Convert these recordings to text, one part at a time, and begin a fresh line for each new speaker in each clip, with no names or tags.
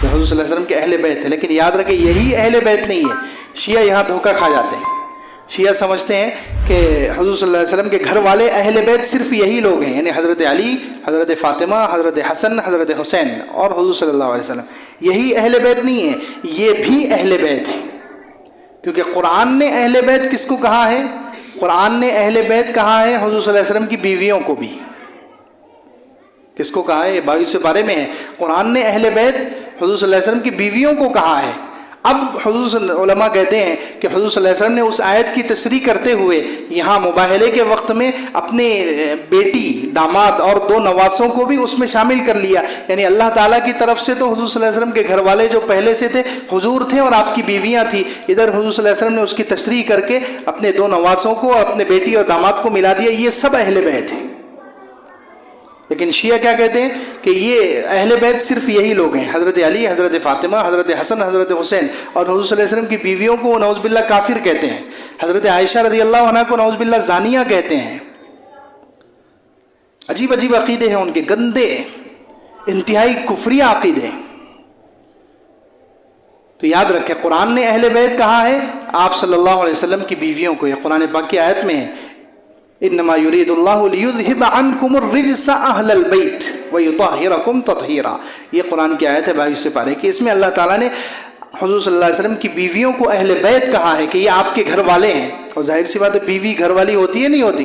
جو حضور صلی اللہ علیہ وسلم کے اہل بیت ہیں، لیکن یاد رکھیں یہی اہل بیت نہیں ہے. شیعہ یہاں دھوکہ کھا جاتے ہیں. شیعہ سمجھتے ہیں کہ حضور صلی اللہ علیہ وسلم کے گھر والے اہل بیت صرف یہی لوگ ہیں، یعنی حضرت علی، حضرت فاطمہ، حضرت حسن، حضرت حسین اور حضور صلی اللہ علیہ وسلم. یہی اہل بیت نہیں ہے، یہ بھی اہل بیت ہیں. کیونکہ قرآن نے اہل بیت کس کو کہا ہے؟ قرآن نے اہل بیت کہا ہے حضور صلی اللہ علیہ وسلم کی بیویوں کو بھی. کس کو کہا ہے؟ یہ 22 پارے میں ہے. قرآن نے اہل بیت حضور صلی اللہ علیہ وسلم کی بیویوں کو کہا ہے. اب علماء کہتے ہیں کہ حضور صلی اللہ علیہ وسلم نے اس آیت کی تصریح کرتے ہوئے یہاں مباہلے کے وقت میں اپنے بیٹی، داماد اور 2 نواسوں کو بھی اس میں شامل کر لیا. یعنی اللہ تعالیٰ کی طرف سے تو حضور صلی اللہ علیہ وسلم کے گھر والے جو پہلے سے تھے حضور تھے اور آپ کی بیویاں تھیں. ادھر حضور صلی اللہ علیہ وسلم نے اس کی تصریح کر کے اپنے 2 نواسوں کو اور اپنے بیٹی اور داماد کو ملا دیا. یہ سب اہل بیت ہیں. لیکن شیعہ کیا کہتے ہیں کہ یہ اہل بیت صرف یہی لوگ ہیں، حضرت علی، حضرت فاطمہ، حضرت حسن، حضرت حسین. اور حضور صلی اللہ علیہ وسلم کی بیویوں کو نعوذ باللہ کافر کہتے ہیں. حضرت عائشہ رضی اللہ عنہ کو نعوذ باللہ زانیہ کہتے ہیں. عجیب عجیب عقیدے ہیں ان کے، گندے انتہائی کفری عقیدے. تو یاد رکھیں قرآن نے اہل بیت کہا ہے آپ صلی اللہ علیہ وسلم کی بیویوں کو. یہ قرآن پاک کی آیت میں ہے، انما یرید اللہ لیذھب عنکم الرجس اہل البیت ویطہرکم تطہیرا. یہ قرآن کی آیت ہے 22 پارے کی. اس میں اللہ تعالیٰ نے حضور صلی اللہ علیہ وسلم کی بیویوں کو اہل بیت کہا ہے کہ یہ آپ کے گھر والے ہیں. اور ظاہر سی بات ہے بیوی گھر والی ہوتی ہے نہیں ہوتی؟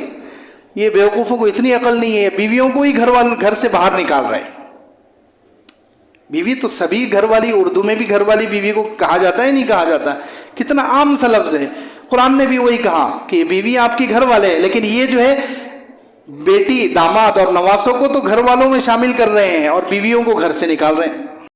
یہ بیوقوفوں کو اتنی عقل نہیں ہے، بیویوں کو ہی گھر سے باہر نکال رہے ہیں. بیوی تو سبھی گھر والی، اردو میں بھی گھر والی بیوی کو کہا جاتا ہے نہیں کہا جاتا؟ کتنا عام سا لفظ ہے. قرآن نے بھی وہی کہا کہ بیوی آپ کی گھر والے ہیں، لیکن یہ جو ہے بیٹی، داماد اور نواسوں کو تو گھر والوں میں شامل کر رہے ہیں اور بیویوں کو گھر سے نکال رہے ہیں.